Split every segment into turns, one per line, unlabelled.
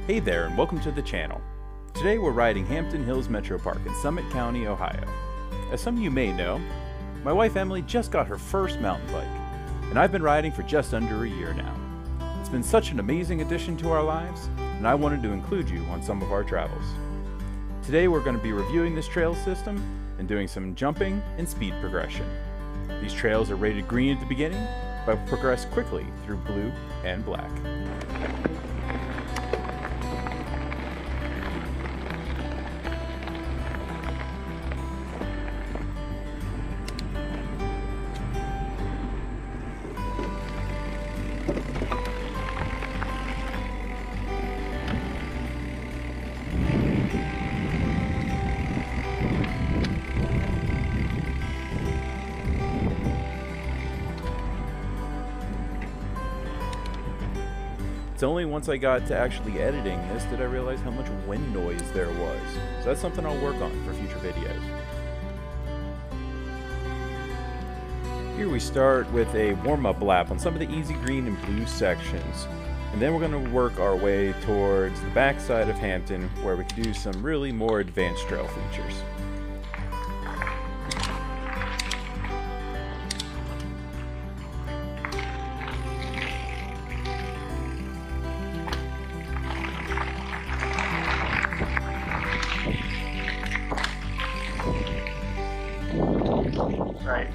Hey there, and welcome to the channel. Today we're riding Hampton Hills Metro Park in Summit County, Ohio. As some of you may know, my wife Emily just got her first mountain bike, and I've been riding for just under a year now. It's been such an amazing addition to our lives, and I wanted to include you on some of our travels. Today we're going to be reviewing this trail system and doing some jumping and speed progression. These trails are rated green at the beginning, but progress quickly through blue and black. It's only once I got to actually editing this did I realize how much wind noise there was. So that's something I'll work on for future videos. Here we start with a warm-up lap on some of the easy green and blue sections. And then we're going to work our way towards the back side of Hampton where we can do some really more advanced trail features.
Right.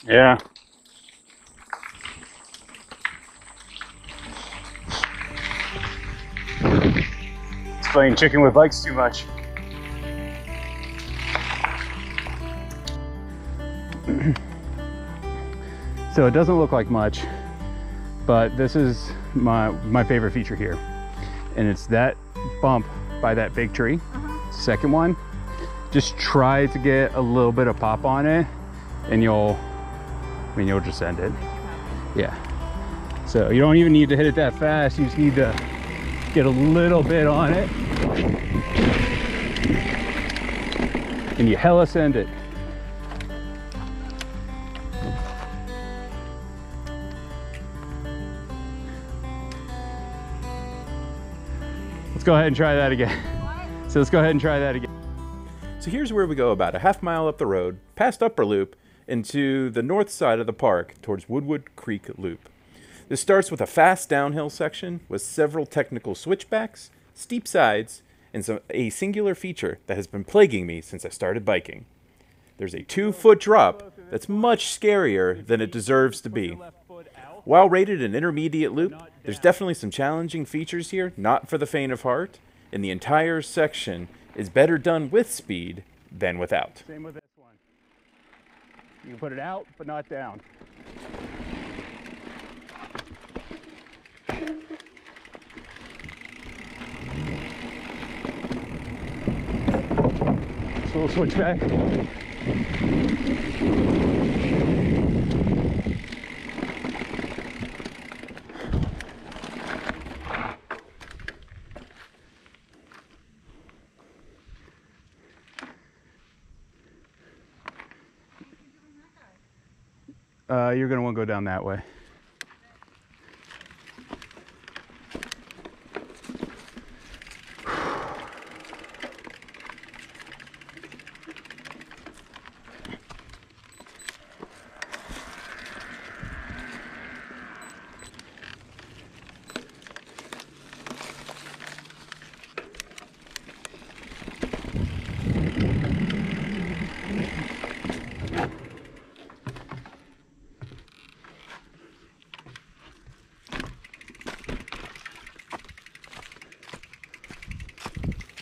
Yeah. It's playing chicken with bikes too much.
So it doesn't look like much, but this is my favorite feature here. And it's that bump by that big tree. Second one, just try to get a little bit of pop on it and you'll just end it. Yeah. So you don't even need to hit it that fast. You just need to get a little bit on it. And you hella send it. Let's go ahead and try that again. So let's go ahead and try that again.
So here's where we go about a half mile up the road, past Upper Loop, into the north side of the park towards Woodwood Creek Loop. This starts with a fast downhill section with several technical switchbacks, steep sides, and a singular feature that has been plaguing me since I started biking. There's a 2-foot drop that's much scarier than it deserves to be. While rated an intermediate loop, there's definitely some challenging features here, not for the faint of heart, and the entire section is better done with speed than without.
Same with this one. You can put it out, but not down. So we'll switch back. You're going to want to go down that way.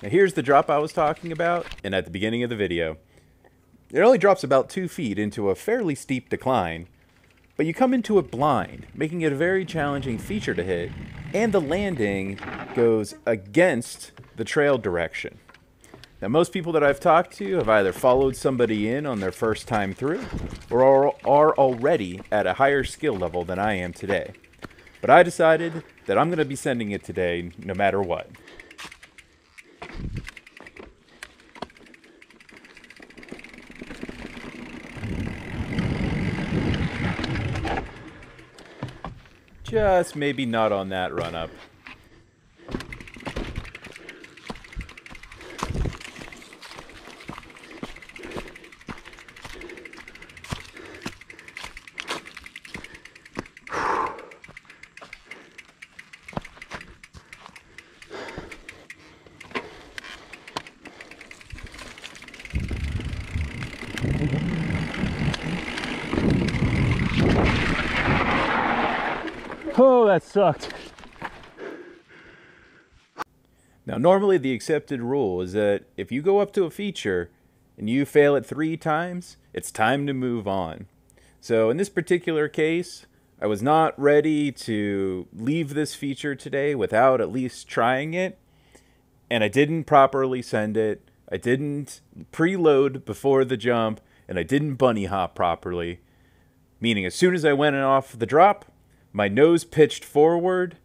Now here's the drop I was talking about, and at the beginning of the video. It only drops about 2 feet into a fairly steep decline, but you come into it blind, making it a very challenging feature to hit, and the landing goes against the trail direction. Now, most people that I've talked to have either followed somebody in on their first time through, or are already at a higher skill level than I am today. But I decided that I'm going to be sending it today no matter what. Just maybe not on that run-up.
Oh, that sucked.
Now, normally the accepted rule is that if you go up to a feature and you fail it 3 times, it's time to move on. So in this particular case, I was not ready to leave this feature today without at least trying it, and I didn't properly send it. I didn't preload before the jump, and I didn't bunny hop properly, meaning as soon as I went off the drop, my nose pitched forward,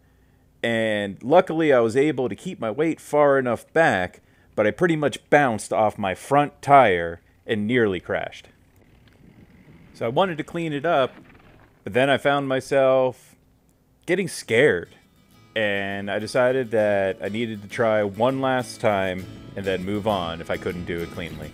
and luckily I was able to keep my weight far enough back, but I pretty much bounced off my front tire and nearly crashed. So I wanted to clean it up, but then I found myself getting scared, and I decided that I needed to try one last time and then move on if I couldn't do it cleanly.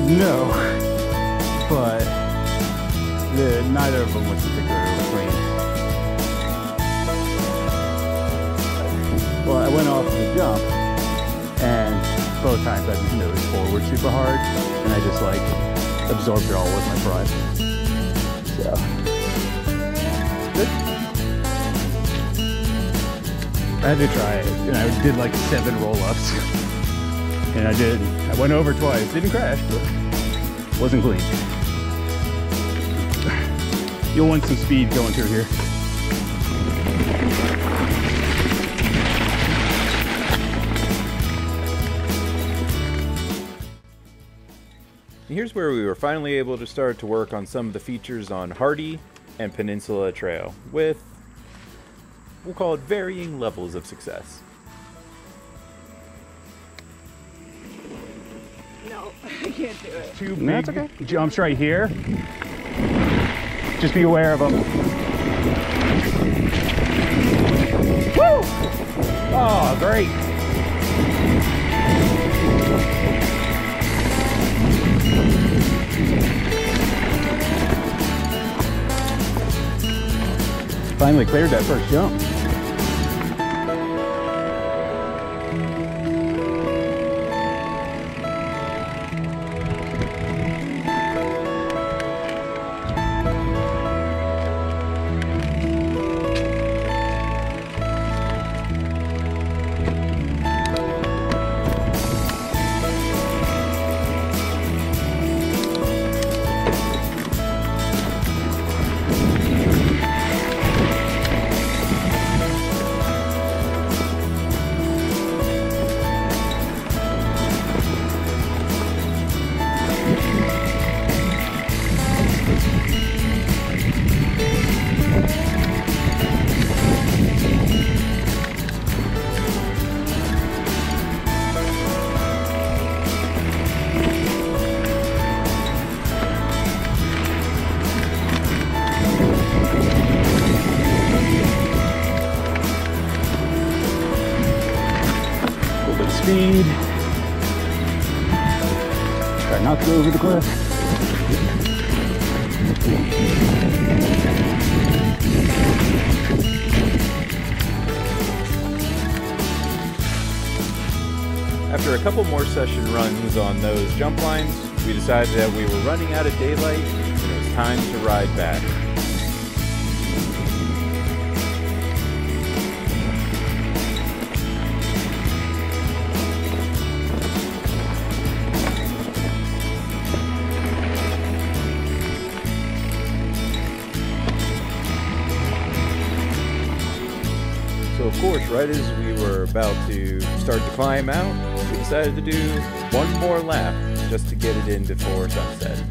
No, but neither of them was particularly clean. Well, I went off the jump, and both times I just nosed forward super hard, and I just like absorbed it all with my front. So, good. I had to try it, and I did like 7 roll-ups. And I went over twice, didn't crash, but wasn't clean. You'll want some speed going through here.
Here's where we were finally able to start to work on some of the features on Hardy and Peninsula Trail with, we'll call it, varying levels of success.
No, I can't do it.
Two big jumps right here. Just be aware of them. Woo! Oh, great. Finally cleared that first jump. speed. Try not to go over the cliff.
After a couple more session runs on those jump lines, we decided that we were running out of daylight and it was time to ride back. So of course, right as we were about to start to climb out, we decided to do one more lap just to get it in before sunset.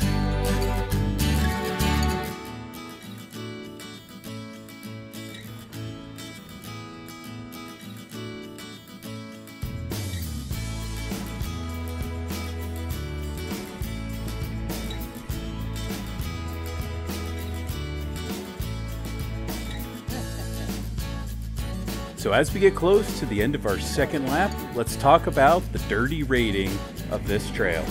So as we get close to the end of our second lap, let's talk about the dirty rating of this trail.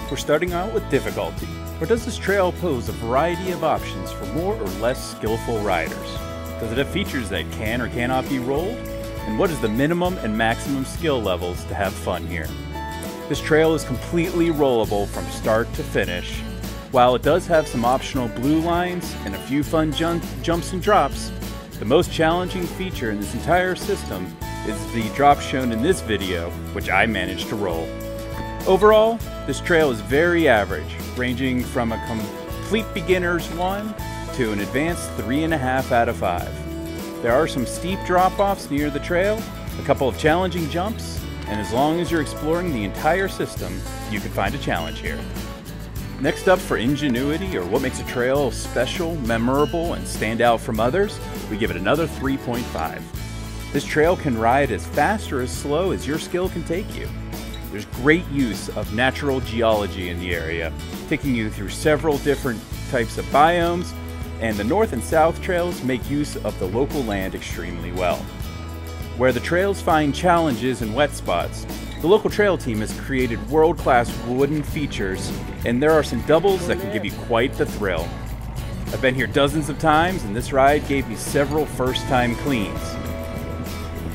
We're starting out with difficulty. Or does this trail pose a variety of options for more or less skillful riders? Does it have features that can or cannot be rolled? And what is the minimum and maximum skill levels to have fun here? This trail is completely rollable from start to finish. While it does have some optional blue lines and a few fun jumps and drops, the most challenging feature in this entire system is the drop shown in this video, which I managed to roll. Overall, this trail is very average, ranging from a complete beginner's 1 to an advanced 3.5 out of 5. There are some steep drop-offs near the trail, a couple of challenging jumps, and as long as you're exploring the entire system, you can find a challenge here. Next up, for ingenuity, or what makes a trail special, memorable, and stand out from others, we give it another 3.5. This trail can ride as fast or as slow as your skill can take you. There's great use of natural geology in the area, taking you through several different types of biomes, and the north and south trails make use of the local land extremely well. Where the trails find challenges and wet spots, the local trail team has created world-class wooden features, and there are some doubles that can give you quite the thrill. I've been here dozens of times, and this ride gave me several first-time cleans.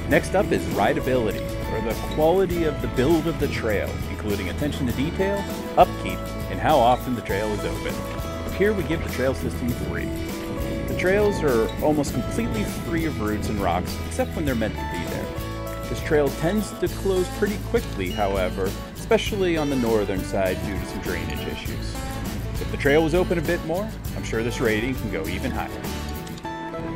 Next up is rideability, or the quality of the build of the trail, including attention to detail, upkeep, and how often the trail is open. Here we give the trail system 3. The trails are almost completely free of roots and rocks, except when they're meant to be there. This trail tends to close pretty quickly, however, especially on the northern side due to some drainage issues. If the trail was open a bit more, I'm sure this rating can go even higher.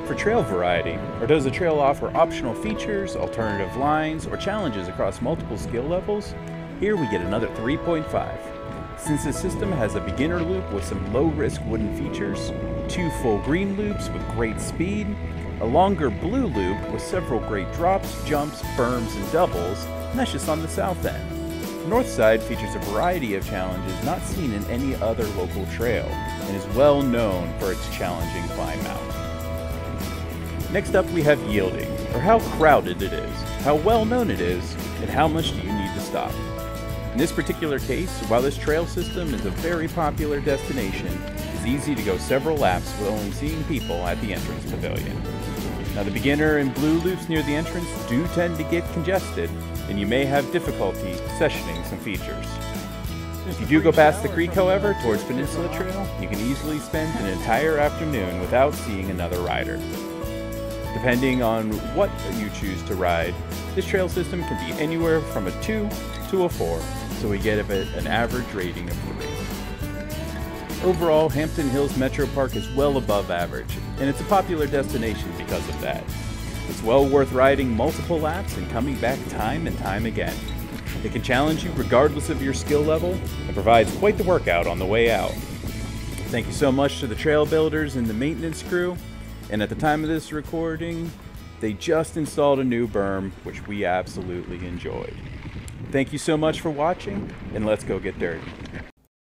For trail variety, or does the trail offer optional features, alternative lines, or challenges across multiple skill levels? Here we get another 3.5. Since the system has a beginner loop with some low-risk wooden features, 2 full green loops with great speed, a longer blue loop with several great drops, jumps, berms, and doubles, and that's just on the south end. The north side features a variety of challenges not seen in any other local trail, and is well known for its challenging climb out. Next up we have yielding, or how crowded it is, how well known it is, and how much do you need to stop. In this particular case, while this trail system is a very popular destination, it's easy to go several laps with only seeing people at the entrance pavilion. Now the beginner and blue loops near the entrance do tend to get congested, and you may have difficulty sessioning some features. If you do go past the creek, however, towards Peninsula Trail, you can easily spend an entire afternoon without seeing another rider. Depending on what you choose to ride, this trail system can be anywhere from a 2 to a 4, so we get an average rating of 3. Overall, Hampton Hills Metro Park is well above average, and it's a popular destination because of that. It's well worth riding multiple laps and coming back time and time again. It can challenge you regardless of your skill level, and provides quite the workout on the way out. Thank you so much to the trail builders and the maintenance crew, and at the time of this recording, they just installed a new berm, which we absolutely enjoyed. Thank you so much for watching, and let's go get dirty.